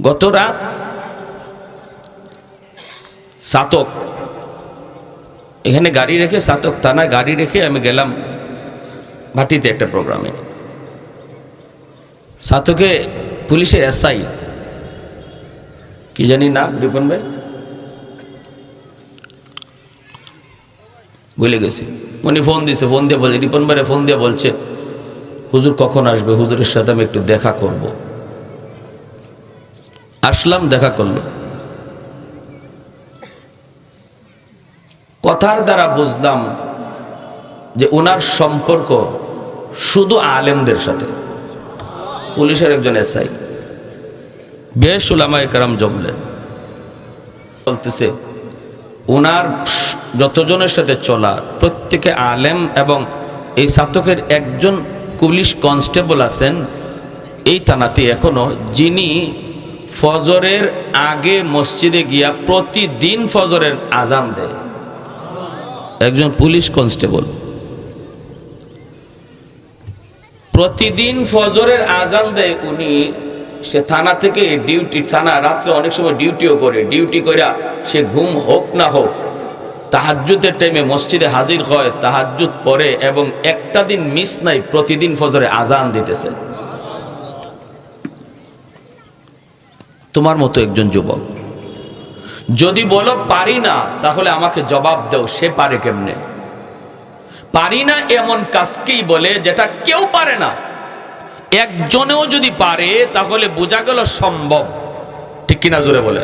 গত রাত সাতক এখানে গাড়ি রেখে, সাতক থানায় গাড়ি রেখে আমি গেলাম ভাটিতে একটা প্রোগ্রামে। সাতকে পুলিশের এসআই কি জানি নাম, রিপন ভাই ভুলে গেছি, উনি ফোন দিয়েছে, ফোন দিয়ে বলছে, রিপন ভাইরে ফোন দিয়ে বলছে হুজুর কখন আসবে, হুজুরের সাথে আমি একটু দেখা করব। আসলাম, দেখা করলো। কথার দ্বারা বুঝলাম যে ওনার সম্পর্ক শুধু আলেমদের সাথে। পুলিশের একজন এসআই, বেশ উলামায়ে কেরাম জমলেন। বলতেছে ওনার যতজনের সাথে চলা প্রত্যেকে আলেম, এবং এই সাতকের একজন পুলিশ কনস্টেবল আছেন এই থানাতে এখনো, যিনি ফজরের আগে মসজিদে গিয়া প্রতিদিন ফজরের আজান দেয়। একজন পুলিশ কনস্টেবল প্রতিদিন ফজরের আজান দেয়। উনি সে থানা থেকে ডিউটি, থানা রাত্রে অনেক সময় ডিউটিও করে, ডিউটি করে সে ঘুম হোক না হোক তাহাজ্জুদের টাইমে মসজিদে হাজির হয়, তাহাজ্জুদ পড়ে, এবং একটা দিন মিস নাই, প্রতিদিন ফজরে আজান দিতেছে। তোমার মতো একজন যুবক যদি বলো পারি না, তাহলে আমাকে জবাব দাও সে পারে কেমনে? পারি না এমন কাজকেই বলে যেটা কেউ পারে না। একজনেও যদি পারে তাহলে বোঝা গেল সম্ভব, ঠিক কিনা জোরে বলে।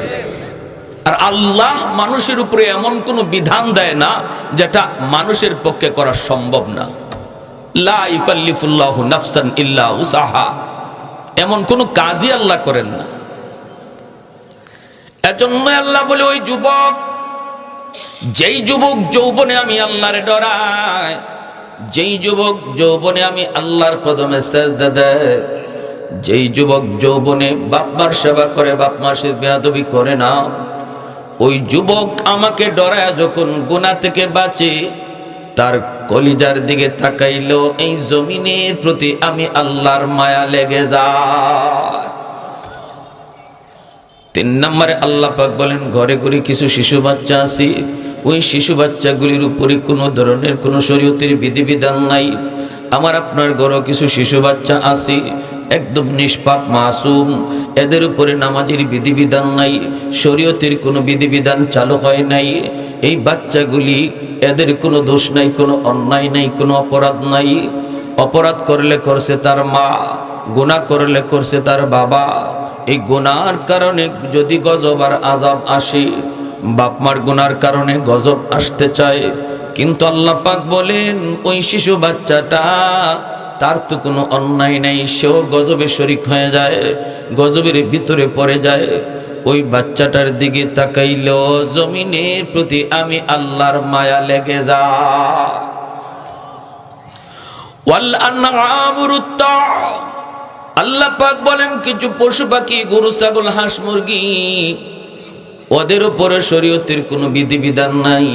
আর আল্লাহ মানুষের উপরে এমন কোন বিধান দেয় না যেটা মানুষের পক্ষে করা সম্ভব না। লা ইউকাল্লিফুল্লাহু নাফসান ইল্লা উসাহা, এমন কোন কাজই আল্লাহ করেন না। এজন্য আল্লাহ বলে ওই যুবক, যেই যুবক যৌবনে আমি আল্লাহরে ডরাই, যেই যুবক যৌবনে আমি আল্লাহর কদমে সেজদা দেয়, যেই যুবক যৌবনে বাপ মার সেবা করে, বাপ মার সাথে বেয়াদবি করে না, ওই যুবক আমাকে ডরায় যখন গুনাহ থেকে বাঁচে, তার কলিজার দিকে তাকাইলেও এই জমিনের প্রতি আমি আল্লাহর মায়া লেগে যায়। 3 নম্বরে আল্লাহ পাক বলেন, ঘরে ঘরে কিছু শিশু বাচ্চা আছে, ওই শিশু বাচ্চাগুলির উপরে কোনো ধরনের কোনো শরীয়তের বিধিবিধান নাই। আমার আপনার ঘরে কিছু শিশু বাচ্চা আছে, একদম নিষ্পাপ মাসুম, এদের উপরে নামাজের বিধিবিধান নাই, শরীয়তের কোনো বিধিবিধান চালু হয় নাই। এই বাচ্চাগুলি, এদের কোনো দোষ নাই, কোনো অন্যায় নাই, কোনো অপরাধ নাই। অপরাধ করলে করছে তার মা, গুনাহ করলে করছে তার বাবা। এই গুনার কারণে যদি গজব আর আযাব আসে, বাপ মার গুনার কারণে গজব আসতে চায়, কিন্তু আল্লাহ পাক বলেন ওই শিশু বাচ্চাটা, তার তো কোনো অন্যায় নেই, সেও গজবে শরীক হয়ে যায়, গজবের ভিতরে পড়ে যায়। ওই বাচ্চাটার দিকে তাকাইলেও জমিনের প্রতি আমি আল্লাহর মায়া লেগে যায়। ওয়াল আনআমুরুত্তা, আল্লাহ পাক বলেন কিছু পশু পাখি, গরু ছাগল হাঁস মুরগি, ওদের উপরে শরীয়তের কোনো বিধিবিধান নাই।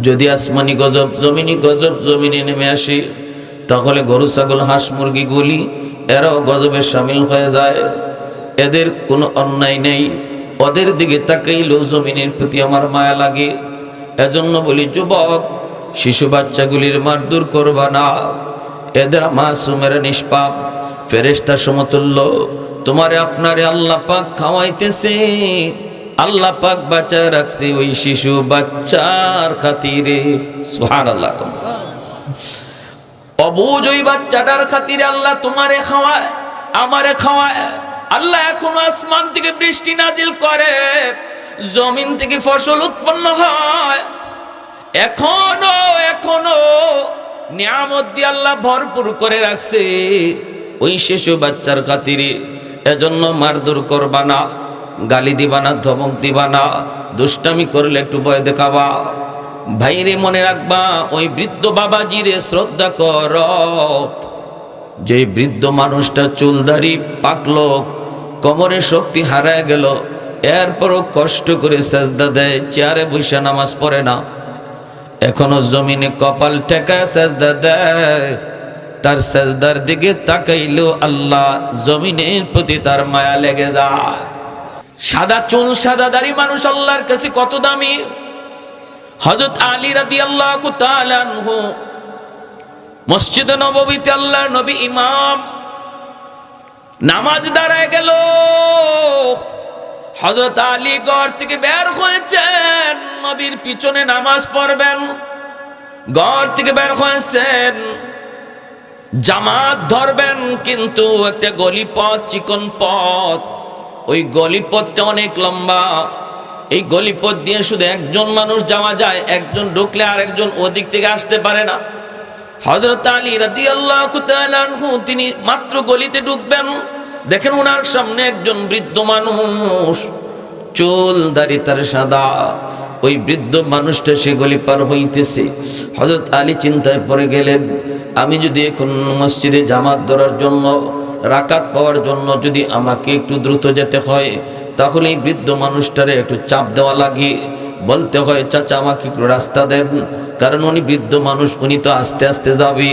যদি আসমানি গজব, জমিনি গজব জমিনে নেমে আসে, তাহলে গরু ছাগল হাঁস মুরগিগুলি এরাও গজবে শামিল হয়ে যায়। এদের কোনো অন্যায় নেই, ওদের দিকে তাকাইলেও জমিনের প্রতি আমার মায়া লাগে। এজন্য বলি যুবক, শিশু বাচ্চাগুলির মারধর করবা না, এদের মাসুমের নিষ্পাপ, ফেরেশতা সমতুল্য। তোমারে আপনারে আল্লাহ পাক খাওয়াইতেছে, আল্লাহ পাক বাঁচায় রাখছে ওই শিশু বাচ্চার খাতিরে। সুবহানাল্লাহ। অবুঝ ওই বাচ্চাটার খাতিরে আল্লাহ তোমারে খাওয়ায়, আমারে খাওয়ায়। আল্লাহ এখনো আসমান থেকে বৃষ্টি নাজিল করে, জমিন থেকে ফসল উৎপন্ন হয়, এখনো এখনো নিয়ামত দিয়ে আল্লাহ ভরপুর করে রাখছে ওই শিশু বাচ্চার খাতিরে। এজন্য মারধর করবা না, গালি দিবা না, ধমক দিবা না, দুষ্টামি করলে একটু ভয় দেখাবা। ভাইরে মনে রাখবা, ওই বৃদ্ধ বাবাজিরে শ্রদ্ধা কর। যে বৃদ্ধ মানুষটা চুলদাড়ি পাকলো, কোমরে শক্তি হারায় গেল, এরপরও কষ্ট করে সেজদা দেয়, চেয়ারে বসে নামাজ পড়ে না, এখনো জমিনে কপাল ঠেকায় সেজদা দেয়, তার সেজদার দিকে তাকাইলেও আল্লাহ জমিনের প্রতি তার মায়া লেগে যায়। সাদা চুল সাদা দাড়ি মানুষ আল্লাহর কাছে কত দামি। হযরত আলী রাদিয়াল্লাহু তাআলা আনহু মসজিদে নববীতে আল্লাহর নবী ইমাম, নামাজ দাঁড়ায় গেল। হযরত আলী ঘর থেকে বের হয়েছেন, নবীর পিছনে নামাজ পড়বেন। ঘর থেকে বের হয়েছেন, জামাত ধরবেন, কিন্তু একটা গলি পথ, চিকন পথ, ওই গলি পথটা অনেক লম্বা। এই গলি পথ দিয়ে শুধু একজন মানুষ যাওয়া যায়, একজন ঢুকলে আর একজন ওদিক থেকে আসতে পারে না। হযরত আলী রাদিয়াল্লাহু তাআলা আনহু তিনি মাত্র গলিতে ঢুকবেন, দেখেন ওনার সামনে একজন বৃদ্ধ মানুষ, চুল দাড়ি তার সাদা। ওই বৃদ্ধ মানুষটা সে গলি পার হইতেছে। হযরত আলী চিন্তায় পড়ে গেলেন, আমি যদি এখন মসজিদে জামাত ধরার জন্য, রাকাত পাওয়ার জন্য যদি আমাকে একটু দ্রুত যেতে হয়, তাহলে এই বৃদ্ধ মানুষটারে একটু চাপ দেওয়া লাগে, বলতে হয় চাচা আমাকে একটু রাস্তা দেন, কারণ উনি বৃদ্ধ মানুষ, উনি তো আস্তে আস্তে যাবে,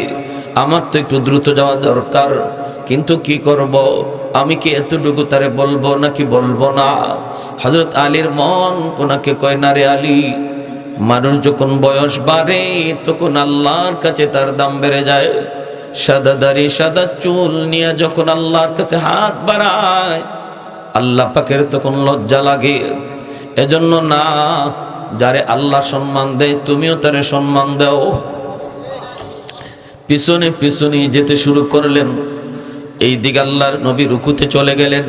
আমার তো একটু দ্রুত যাওয়া দরকার। কিন্তু কি করব, আমি কি এতটুকু তারে বলবো নাকি বলবো না? হযরত আলীর মন ওনাকে কয়, না রে আলী, মানুষ যখন বয়স বাড়ে তখন আল্লাহর কাছে তার দাম বেড়ে যায়। সাদা দাড়ি সাদা চুল নিয়ে যখন আল্লাহর কাছে হাত বাড়ায়, আল্লাহ পাকের তখন লজ্জা লাগে। এজন্য না, যারে আল্লাহ সম্মান দেয় তুমিও তারে সম্মান দাও। পিছনে পিছনে যেতে শুরু করলেন। এই দিকে আল্লাহর নবী রুকুতে চলে গেলেন।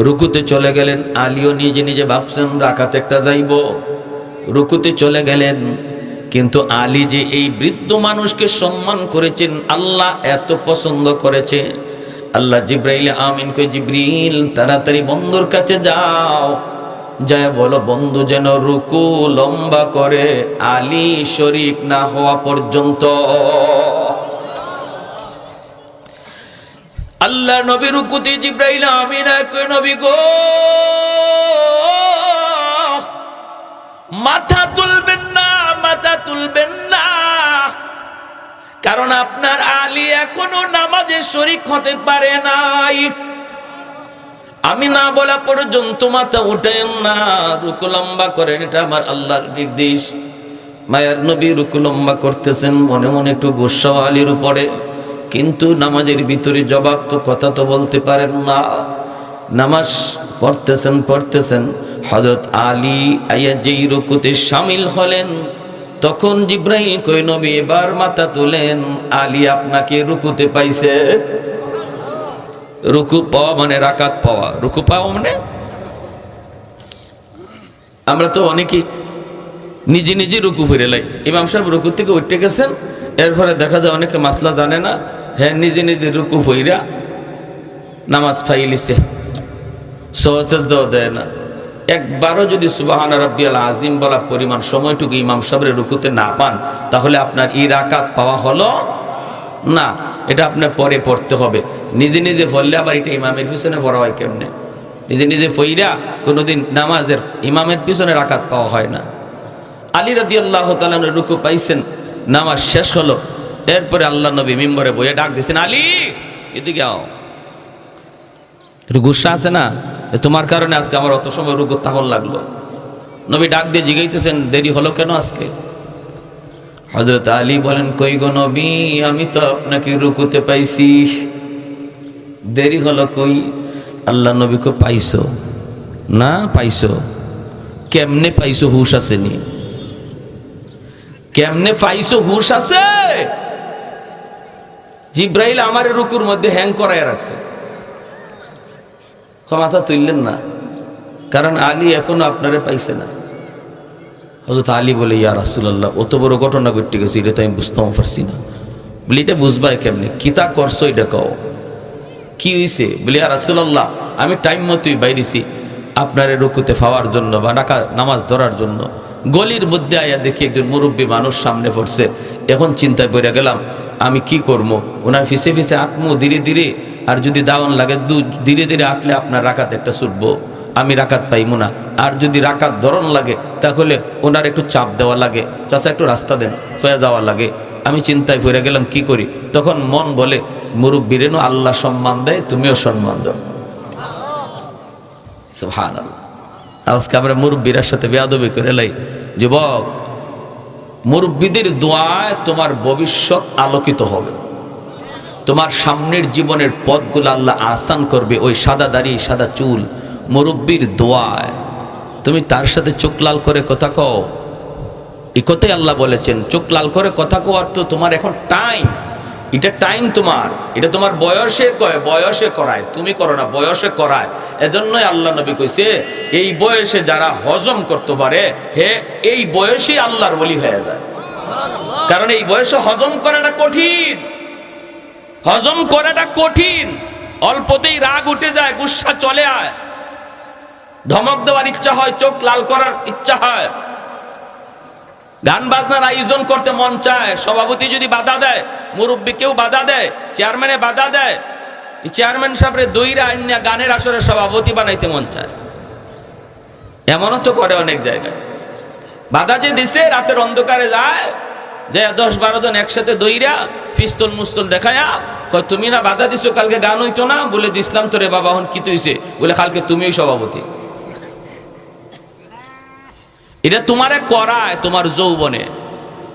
রুকুতে চলে গেলেন, আলীও নিজে নিজে ভাবছেন রাকাতে একটা যাইব, রুকুতে চলে গেলেন। কিন্তু আলী যে এই বৃদ্ধ মানুষকে সম্মান করেছেন, আল্লাহ এত পছন্দ করেছে, আল্লাহ জিব্রাইল আমিন কই, জিব্রিল তাড়াতাড়ি বন্ধুর কাছে যাও, যায় বলো বন্ধু যেন রুকু লম্বা করে আলী শরীক না হওয়া পর্যন্ত। আল্লাহ নবী রুকুতে, জিব্রাইল আমিন কই, নবী গো মাথা তুলবেন না, মাথা তুলবেন না, কারণ আপনার আলী এখনো নামাজে শরীক হতে পারে নাই। আমি না বলা পর্যন্ত মাথা উঠেন না, রুকু লম্বা করেন, এটা আমার আল্লাহর নির্দেশ। মায়ার নবী রুকু লম্বা করতেছেন, মনে মনে একটু গুসা আলীর উপরে, কিন্তু নামাজের ভিতরে জবাব তো কথা তো বলতে পারেন না। নামাজ পড়তেছেন, হযরত আলী আইয়া যেই রুকুতে শামিল হলেন, তখন জিব্রাইল কই, নবী এবার মাথা তুলেন, আলী আপনাকে রুকুতে পাইছে। রুকু পাওয়া মানে রাকাত পাওয়া, রুকু পাওয়া মানে, আমরা তো অনেকেই নিজে নিজে রুকু ফিরে লাই। ইমাম সাহেব রুকু থেকে উঠে গেছেন, এরপরে দেখা যায় অনেকে মাসলা জানে না, হ্যাঁ নিজে নিজে রুকু ফইরা নামাজ ফাইলিছে, সওয়াজ দেয় না। একবারও যদি সুবহান রাব্বিয়াল আযীম বলা পরিমাণ সময়টুকু ইমাম সাহেবের রুকুতে না পান, তাহলে আপনার এই রাকাত পাওয়া হলো না। এটা আপনার পরে পড়তে হবে। নিজে নিজে পড়লে আবার এটা ইমামের পিছনে পড়া হয় কেমনে? নিজে নিজে পড়া কোনোদিন নামাজের ইমামের পিছনে রাকাত পাওয়া হয় না। আলী রাদিয়াল্লাহু তাআলা রুকু পাইছেন, নামাজ শেষ হলো, এরপরে আল্লাহ নবী মিম্বরে বইয়ে ডাক দিয়েছেন, আলী এদিকে আও। একটু গুসা আছে না, তোমার কারণে আজকে আমার অত সময় রুকু তাহল লাগলো। নবী ডাক দিয়ে জিগাইতেছেন, দেরি হলো কেন আজকে? হযরত আলী বলেন, কই গো নবী, আমি তো আপনাকে রুকুতে পাইছি, দেরি হলো কই? আল্লাহ নবী কো, পাইছো না? পাইছো কেমনে পাইছো? হুশ আসেনি? কেমনে পাইছো? হুশ আছে? জিব্রাইল আমার রুকুর মধ্যে হ্যাং করায় রাখছে। মাথা তুললেন না, কারণ আলী এখনো আপনারে পাইছে না। হযরত আলী বলে, ইয়া রাসূলুল্লাহ, অত বড় ঘটনা ঘটে গেছে, এটা তো আমি বুঝতেও পারছি না। বলি, এটা বুঝবাই কেমনে? কিতা করছো এটা কও, কি হইছে? বলি, ইয়া রাসূলুল্লাহ, আমি টাইম মতোই বাইরেছি আপনারে রুকুতে পাওয়ার জন্য বা নামাজ ধরার জন্য। গলির মধ্যে আয়া দেখি একজন মুরব্বী মানুষ সামনে পড়ছে। এখন চিন্তায় পড়ে গেলাম, আমি কি করবো? ওনার ফিসে ফিসে আঁকমো ধীরে ধীরে, আর যদি দাওয়ান লাগে ধীরে ধীরে আঁকলে আপনার রাকাত একটা ছুটবো, আমি রাকাত পাইমু না। আর যদি রাকাত ধরন লাগে, তাহলে ওনার একটু চাপ দেওয়া লাগে, চাচা একটু রাস্তা দেন, হয়ে যাওয়া লাগে। আমি চিন্তায় পড়ে গেলাম, কি করি? তখন মন বলে, মুরব্বীরেনও আল্লাহ সম্মান দেয়, তুমিও সম্মান দাও। সুবহানাল্লাহ। আজকে আমরা মুরব্বীর সাথে বেয়াদবি করে লাই। যুবক, মুরব্বীদের দোয়ায় তোমার ভবিষ্যৎ আলোকিত হবে, তোমার সামনের জীবনের পথগুলো আল্লাহ আসান করবে। ওই সাদা দাড়ি সাদা চুল মুরব্বীর দোয়ায় তুমি তার সাথে চোখ লাল করে কথা কও। এই কথাই আল্লাহ বলেছেন, চোখ লাল করে কথা কওয়ার তো তোমার এখন টাইম, এটা টাইম তোমার, এটা তোমার বয়সে কয়, বয়সে করায়, তুমি করো না, বয়সে করায়। এজন্যই আল্লাহ নবী কইছে এই বয়সে যারা হজম করতে পারে হে এই বয়সেই আল্লাহর ওলি হয়ে যায়। কারণ এই বয়সে হজম করাটা কঠিন, হজম করাটা কঠিন। অল্পতেই রাগ উঠে যায়, গুসা চলে আয়, ধমক দেওয়ার ইচ্ছা হয়, চোখ লাল করার ইচ্ছা হয়, গান বাজনার আয়োজন করতে মন চায়। সভাপতি যদি বাধা দেয়, মুরব্বী কেউ বাধা দেয়, চেয়ারম্যানে বাধা দেয়, চেয়ারম্যান সাহেবের দইরা আইনা গানের আসরে সভাপতি বানাইতে মন চায়। এমনও তো করে অনেক জায়গায়। বাধা যে দিছে, রাতের অন্ধকারে যায়, যে 10-12 জন একসাথে দইরা পিস্তল মুস্তল দেখায়া কয় তুমি না বাধা দিছো, কালকে গান হইতো না? বলে দিসলাম তো রে বাবা, হন কি হইছে? বলে কালকে তুমিই সভাপতি। এটা তোমারে করায় তোমার যৌবনে।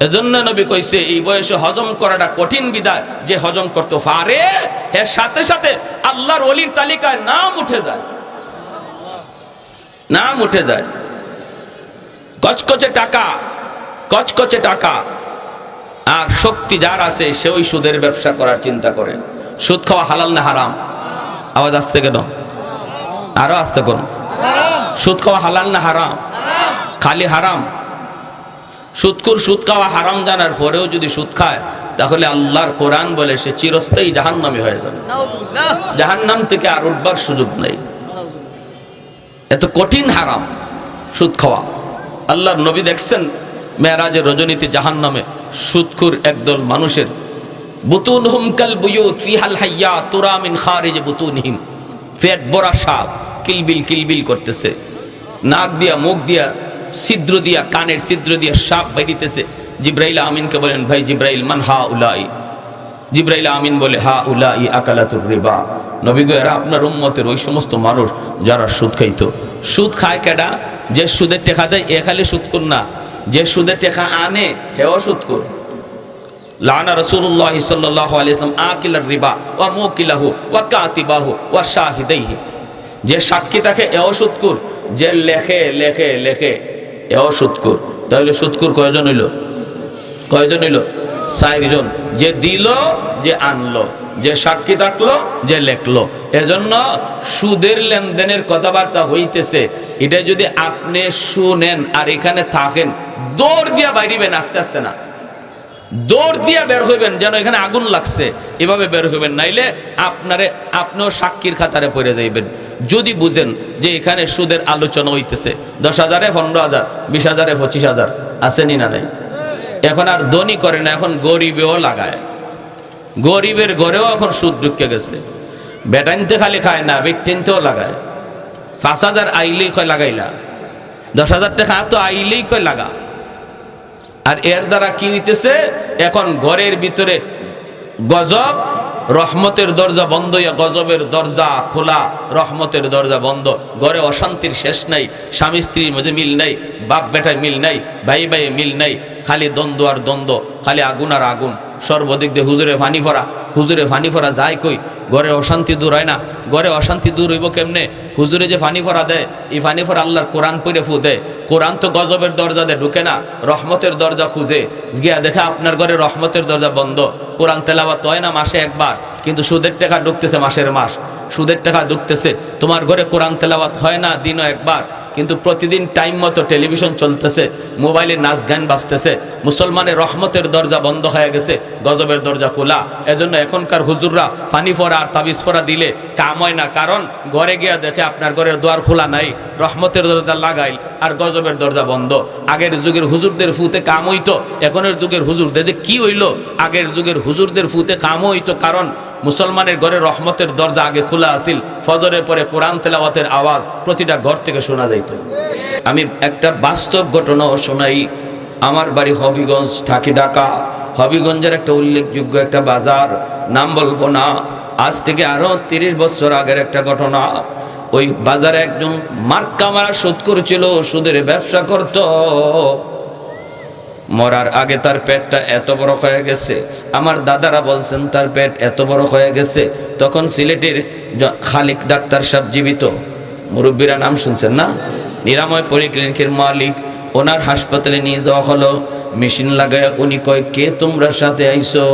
এজন্য নবী কইছে এই বয়সে হজম করাটা কঠিন বিধায়, যে হজম করতে পারে এর সাথে সাথে আল্লাহর ওলির তালিকায় নাম উঠে যায়, নাম উঠে যায়। কচকচে টাকা, কচকচে টাকা আর শক্তি যার আছে সে ওই সুদের ব্যবসা করার চিন্তা করে। সুদ খাওয়া হালাল না হারাম? আওয়াজ আসতে কেন? আরো আসতে কোন? সুদ খাওয়া হালাল না হারাম? খালি হারাম। সুদখোর সুদ খাওয়া হারাম জানার পরেও যদি সুদ খায়, তাহলে আল্লাহর কোরআন বলে সে চিরস্থায়ী জাহান্নামী হয়ে যাবে, জাহান্নাম থেকে আর উঠবার সুযোগ নেই। এত কঠিন হারাম সুদ খাওয়া। আল্লাহর নবী দেখছেন মেরাজের রজনীতে জাহান্নামে সুদখোর একদল মানুষের বুতুনহুম কাল বুয়ুত ফিহাল হাইয়া তুরা মিন খারিজ বুতুনহিম, পেট ভরা সাপ কিলবিল কিলবিল করতেছে, নাক দিয়া মুখ দিয়া ছিদ্র দিয়া কানের ছিদ্র দিয়া সাপ বেরিতেছে। জিব্রাইল আমিনকে বলেন, ভাই জিব্রাইল মান হা উলাই? জিব্রাইল আমিন বলে হা উলাই আকালাতুর রিবা। নবী গো, এরা আপনার উম্মতের ওই সমস্ত মানুষ যারা সুদ খাইতো। সুদ খায় কেডা? যে সুদের টেকা দেয় এ খালি সুদখোর না, যে সুদের টেকা আনে হেও সুদখোর। লানা রাসূলুল্লাহ সাল্লাল্লাহু আলাইহি ওয়াসাল্লাম আকিলার রিবা ওয়া মুকিলাহু ওয়া কাতিবাহু ওয়া শাহিদাইহি। যে সাক্ষী থাকে এও সুদখোর, যে লেখে লেখে লেখে এও সুদখোর। তাহলে সুদখোর কয়জন হইল? কয়জন হইল? 4 জন। যে দিল, যে আনলো, যে সাক্ষী থাকলো, যে লেখলো। এজন্য সুদের লেনদেনের কথাবার্তা হইতেছে, এটা যদি আপনি শুনেন আর এখানে থাকেন, দৌড় দিয়া বাইরিবেন, আস্তে আস্তে না, দৌড় দিয়া বের হইবেন, যেন এখানে আগুন লাগছে এভাবে বের হইবেন, নাইলে আপনিও সাক্ষীর খাতারে পড়ে যাইবেন। যদি বুঝেন যে এখানে সুদের আলোচনা হইতেছে, 10,000-এ 15,000, 20,000-এ 25,000 আসেনি না নাই? এখন আর ধনী করে না, এখন গরিবেও লাগায়। গরিবের ঘরেও এখন সুদ ঢুকে গেছে। বেটাইনতে খালি খায় না, বেটিনতেও লাগায়। 5,000 আইলেই কয় লাগাইলা, 10,000 টাকা তো আইলেই কয় লাগা। আর এর দ্বারা কি হইতেছে? এখন ঘরের ভিতরে গজব, রহমতের দরজা বন্ধ হইয়া গজবের দরজা খোলা, রহমতের দরজা বন্ধ। ঘরে অশান্তির শেষ নাই, স্বামী স্ত্রীর মধ্যে মিল নাই, বাপ বেটায় মিল নাই, ভাই ভাইয়ে মিল নাই, খালি দ্বন্দ্ব আর দ্বন্দ্ব, খালি আগুন আর আগুন। সর্বদিক দিয়ে হুজুরে ফানি ফরা, হুজুরে ফানি ফরা যায় কই? ঘরে অশান্তি দূর হয় না। ঘরে অশান্তি দূর হইব কেমনে? হুজুরে যে ফানি ফরা দেয়, এই ফানি ফরা আল্লাহর কোরআন পড়ে ফু দেয়। কোরআন তো গজবের দরজা দিয়ে ঢুকে না, রহমতের দরজা খুঁজে গিয়া দেখে আপনার ঘরে রহমতের দরজা বন্ধ। কোরআন তেলাওয়াত হয় না মাসে একবার, কিন্তু সুদের টাকা ঢুকতেছে মাসের মাস, সুদের টাকা ঢুকতেছে। তোমার ঘরে কোরআন তেলাওয়াত হয় না দিনও একবার, কিন্তু প্রতিদিন টাইম মতো টেলিভিশন চলতেছে, মোবাইলে নাচ গান বাজতেছে। মুসলমানের রহমতের দরজা বন্ধ হয়ে গেছে, গজবের দরজা খোলা। এজন্য এখনকার হুজুররা ফানি ফোরা আর তাবিজ ফোরা দিলে কাম হয় না, কারণ ঘরে গিয়া দেখে আপনার ঘরের দুয়ার খোলা নাই, রহমতের দরজা লাগাইল আর গজবের দরজা বন্ধ। আগের যুগের হুজুরদের ফুতে কাম হইতো, এখনের যুগের হুজুরদের যে কি হইল? আগের যুগের হুজুরদের ফুতে কাম হইতো, কারণ মুসলমানের ঘরে রহমতের দরজা আগে খোলা আছিল। ফজরের পরে কোরআন তেলাওয়াতের আওয়াজ প্রতিটা ঘর থেকে শোনা যাইত। আমি একটা বাস্তব ঘটনাও শোনাই। আমার বাড়ি হবিগঞ্জ, ঢাকা। হবিগঞ্জের একটা উল্লেখযোগ্য একটা বাজার, নাম বলবো না, আজ থেকে আরো 30 বছর আগের একটা ঘটনা। ওই বাজারে একজন মার্কা মারা সুদ করছিল, সুদের ব্যবসা করত। মরার আগে তার পেটটা এত বড় হয়ে গেছে, আমার দাদারা বলছেন তার পেট এত বড় হয়ে গেছে। তখন সিলেটের খালিক ডাক্তার সাহেব জীবিত, মুরব্বীরা নাম শুনছেন না, নিরাময় পলিক্লিনিকের মালিক, ওনার হাসপাতালে নিয়ে যাওয়া হলো। মেশিন লাগায় উনি কয়, কে তোমরা সাথে আইছো?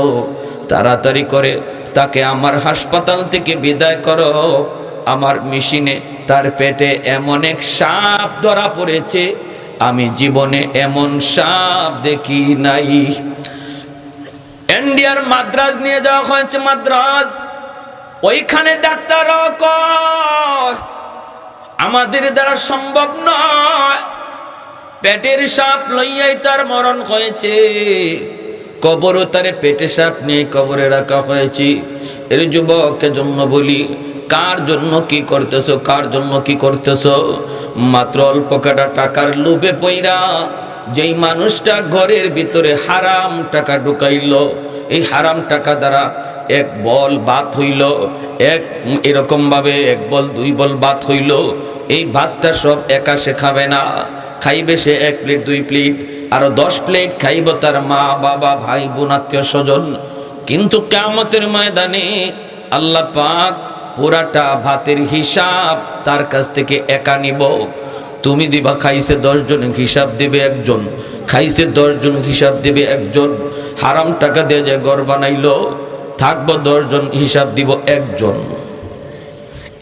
তাড়াতাড়ি করে তাকে আমার হাসপাতাল থেকে বিদায় করো। আমার মেশিনে তার পেটে এমন এক সাপ ধরা পড়েছে, আমি জীবনে এমন সাপ দেখি নাই। ইন্ডিয়ার মাদ্রাজ নিয়ে যাওয়া হয়েছে, মাদ্রাজ। ওইখানে ডাক্তারও কয় আমাদের দ্বারা সম্ভব নয়, পেটের সাপ লইয়াই তার মরণ হয়েছে। কবরও তারে পেটে সাপ নিয়ে কবরে রাখা হয়েছে। এর যুবকের জন্য বলি, কার জন্য কি করতেছো, কার জন্য কি করতেছো? মাত্র অল্প কাটা টাকার লোভে পইরা যেই মানুষটা ঘরের ভিতরে হারাম টাকা ঢুকাইল, এই হারাম টাকা দ্বারা এক বল ভাত হইল, এরকম ভাবে এক বল দুই বল ভাত হইল। এই ভাতটা সব একা সে খাবে না, খাইবে সে 1 প্লেট 2 প্লেট, আরো 10 প্লেট খাইব তার মা বাবা ভাই বোন আত্মীয় স্বজন। কিন্তু কিয়ামতের ময়দানে আল্লাহ পাক পুরাটা ভাতের হিসাব তার কাছ থেকে একা নিব। তুমি দিবা, খাইছে 10 জন, হিসাব দেবে একজন, খাইছে 10 জন, হিসাব দেবে একজন। হারাম টাকা দিয়ে যে ঘর বানাইলো, থাকবো 10 জন, হিসাব দিব একজন।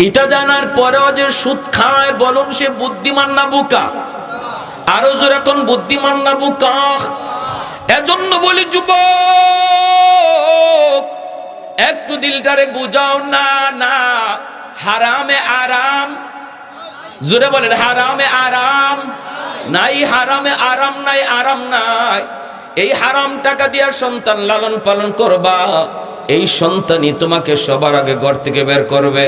এটা জানার পরেও যে সুদ খায়, বলুন সে বুদ্ধিমান না বোকা? আরো জোরে এখন, বুদ্ধিমান না বোকা? এজন্য বলি যুবক, একটু দিলটারে বুঝাও না। না, হারামে আরাম, জোরে বলেন, হারামে আরাম নাই, হারামে আরাম নাই, আরাম নাই। এই হারাম টাকা দিয়া সন্তান লালন পালন করবা, এই সন্তানই তোমাকে সবার আগে ঘর থেকে বের করবে।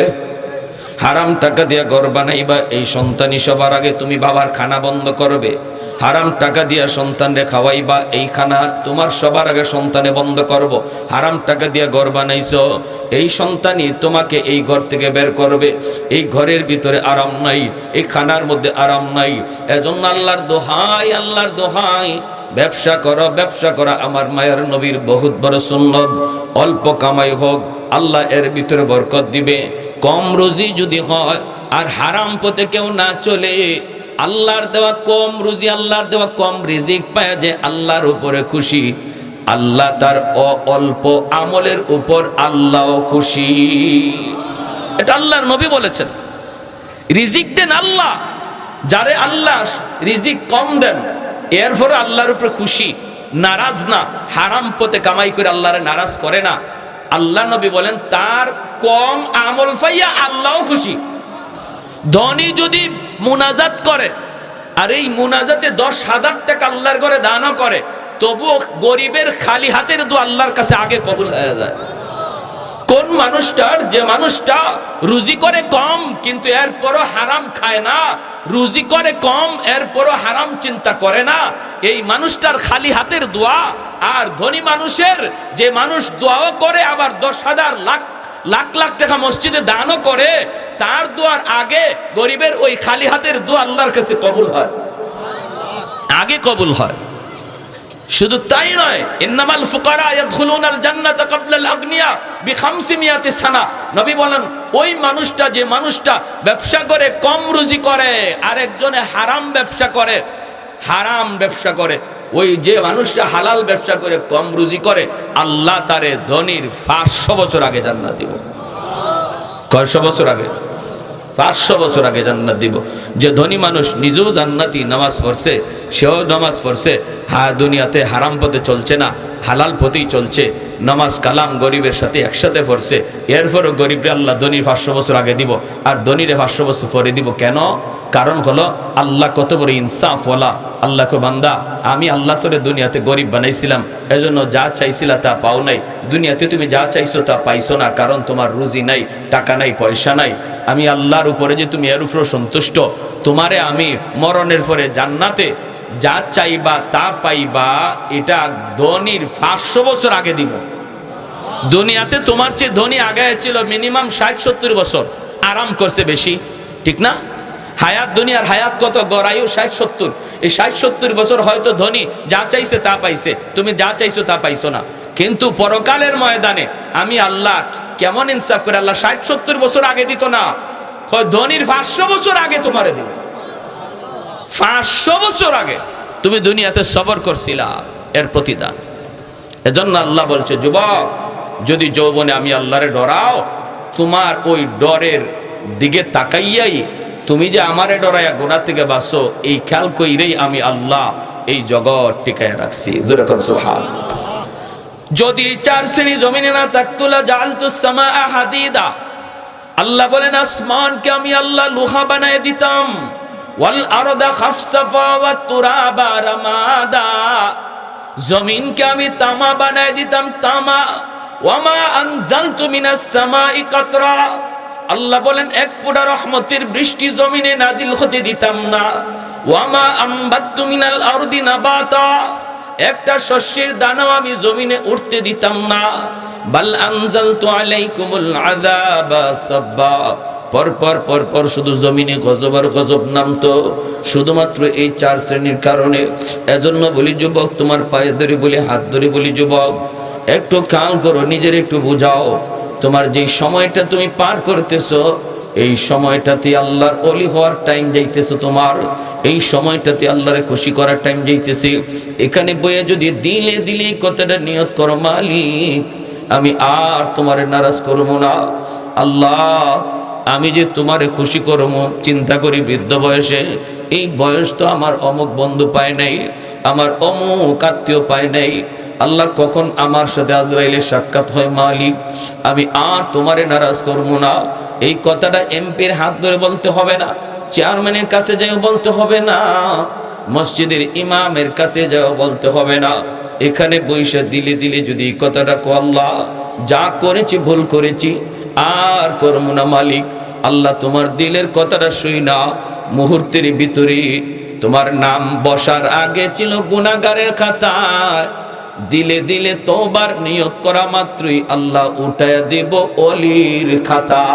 হারাম টাকা দিয়া ঘর বানাইবা, এই সন্তানই সবার আগে তুমি বাবার খানা বন্ধ করবে। হারাম টাকা দিয়া সন্তানরে খাওয়াইবা, এই খানা তোমার সবার আগে সন্তানে বন্ধ করব। হারাম টাকা দিয়া ঘর বানাইছো, এই সন্তানই তোমাকে এই ঘর থেকে বের করবে। এই ঘরের ভিতরে আরাম নাই, এই খানার মধ্যে আরাম নাই। এজন্য আল্লাহর দোহাই, আল্লাহর দোহাই, ব্যবসা করো, ব্যবসা করা আমার মায়ের নবীর বহুত বড় সুন্নত। অল্প কামাই হোক, আল্লাহ এর ভিতরে বরকত দিবে। কম রুজি যদি হয় আর হারাম পথে কেউ না চলে, আল্লাহর দেওয়া কম রুজি, আল্লাহর দেওয়া কম রিজিক পায় যে আল্লাহর উপরে খুশি, আল্লাহ তার অল্প আমলের উপর আল্লাহও খুশি। এটা আল্লাহর নবী বলেছেন। রিজিক দেন আল্লাহ, যারে আল্লাহ রিজিক কম দেন এরপরে আল্লাহর উপরে খুশি, নারাজ না। হারাম পথে কামাই করে আল্লাহরে নারাজ করে না। আল্লাহ নবী বলেন তার কম আমল পাইয়া আল্লাহও খুশি। ধনী যদি মুনাজাত করে আর এই মুনাজাতে 10,000 টাকা আল্লাহর ঘরে দানও করে, তবুও গরিবের খালি হাতের দোয়া আল্লাহর কাছে আগে কবুল হয়ে যায়। কোন মানুষটার, যে মানুষটা রুজি করে কম কিন্তু এরপরও হারাম খায় না, রুজি করে কম এরপরও হারাম চিন্তা করে না, এই মানুষটার খালি হাতের দোয়া আর ধনী মানুষের, যে মানুষ দোয়াও করে আবার 10,000 লাখ লাখ টাকা মসজিদে দানও করে, তার দোয়ার আগে গরিবের ওই খালি হাতের দোয়া আল্লাহর কাছে কবুল হয়, আগে কবুল হয়। শুধু তাই নয়, ইন্নামাল ফুকারা ইয়াদখুলুনাল জান্নাতা ক্বাবলাল আগনিয়া বি500 সানা। নবী বলেন ওই মানুষটা, যে মানুষটা ব্যবসা করে কম রুজি করে আর একজনে হারাম ব্যবসা করে, হারাম ব্যবসা করে, ওই যে মানুষটা হালাল ব্যবসা করে কম রুজি করে, আল্লাহ তারে ধনীর 500 বছর আগে জান্নাত দিব। কয়শো বছর আগে? 500 বছর আগে জান্নাত দিব। যে ধনী মানুষ নিজেও জান্নাতি, নামাজ পড়ছে, সেও নামাজ পড়ছে, দুনিয়াতে হারাম পথে চলছে না, হালাল পথেই চলছে, নামাজ কালাম গরিবের সাথে একসাথে পড়ছে, এরপরও গরিবরে আল্লাহ ধনীর 500 বছর আগে দিব আর ধনীরে 500 বছর পরে দিব। কেন? কারণ হলো আল্লাহ কত বড় ইনসাফ ওয়ালা। আল্লাহকে বান্দা, আমি আল্লাহ তোরে দুনিয়াতে গরিব বানাইছিলাম, এজন্য যা চাইছিলা তা পাও নাই। দুনিয়াতে তুমি যা চাইছো তা পাইছো না, কারণ তোমার রুজি নাই, টাকা নাই, পয়সা নাই। আমি আল্লাহর উপরে যে তুমি এর উপরে সন্তুষ্ট, তোমারে আমি মরণের পরে জান্নাতে যা চাইবা তা পাইবা, এটা ধনীর 500 বছর আগে দিব। দুনিয়াতে তোমার চেয়ে ধনী আগে ছিল মিনিমাম 60-70 বছর, আরাম করছে বেশি, ঠিক না? হায়াত, দুনিয়ার হায়াত কত? গড়ায়ু 60-70। এই 60-70 বছর হয়তো ধনী যা চাইছে তা পাইছে, তুমি যা চাইছো তা পাইছো না। কিন্তু পরকালের ময়দানে আমি আল্লাহ কেমন ইনসাফ করে, আল্লাহ 60-70 বছর আগে দিত না, ধনীর 500 বছর আগে তোমারে দিল। 500 বছর আগে তুমি দুনিয়াতে সবর করছিলা, এর প্রতিদান। এজন্য আল্লাহ বলছে, যুবক যদি যৌবনে আমি আল্লাহরে ডরাও, তোমার ওই ডরের দিকে তাকাইয়াই তুমি যে আমারে ডরাইয়া গুনাহ থেকে বাঁচো, এই খেয়াল কইরেই আমি আল্লাহ এই জগৎ টিকায় রাখছি। জোরে কোন সুবহানাল্লাহ। যদি 4 শ্রেণী জমিনে না থাকতো, লা জাআলতুস সামাআ হাদিদা, আল্লাহ বলেন আসমানকে আমি আল্লাহ লোহা বানায় দিতাম। ওয়াল আরদা খাফসাফা ওয়াত তুরাবা রামাদা, জমিনকে আমি তামা বানায় দিতাম, তামা। ওয়ামা আনজালতু মিনাস সামাই কাতরা, আল্লাহ বলেন এক ফোঁটা রহমতের বৃষ্টি জমিনে নাজিল হতে দিতাম না। ওয়ামা আমবাততু মিনাল আরদি নাবাতা, একটা শস্যের দানাও আমি জমিনে উঠতে দিতাম না। বাল আনজালতু আলাইকুমুল আযাবা সাব্বা, পরপর শুধু জমিনে গজব আর গজব নামতো, শুধুমাত্র এই 4 শ্রেণীর কারণে। এজন্য বলি যুবক, তোমার পায়ে ধরে বলি, হাত ধরে বলি, যুবক একটু খেয়াল করো, নিজের একটু বুঝাও। তোমার যেই সময়টা তুমি পার করতেছো, এই সময়টাতে আল্লাহর ওলি হওয়ার টাইম যাইতেছে, তোমার এই সময়টাতে আল্লাহরে খুশি করার টাইম যাইতেছে। এখানে বইয়ে যদি দিলে দিলে কথাটা নিয়ত করো, মালিক আমি আর তোমারে নারাজ করবো না, আল্লাহ আমি যে তোমারে খুশি করবো। চিন্তা করি বৃদ্ধ বয়সে, এই বয়স তো আমার অমুক বন্ধু পায় নাই, আমার অমুক আত্মীয় পায় নাই, আল্লাহ কখন আমার সাথে আজরাইলের সাক্ষাৎ হয়, মালিক আমি আর তোমারে নারাজ করবো না। এই কথাটা এমপির হাত ধরে বলতে হবে না, চেয়ারম্যানের কাছে যাও বলতে হবে না, মসজিদের ইমামের কাছে যাও বলতে হবে না। এখানে বৈশা দিলে দিলে যদি এই কথাটা কো, আল্লাহ যা করেছি ভুল করেছি আর করবো না, মালিক আল্লাহ তোমার দিলের কথাটা শুই না। মুহূর্তের ভিতরে তোমার নাম বসার আগে ছিল গুনাহগারের খাতায়, দিলে দিলে তোবার নিয়ত করা মাত্রই আল্লাহ উঠায়া দেব ওলির খাতা।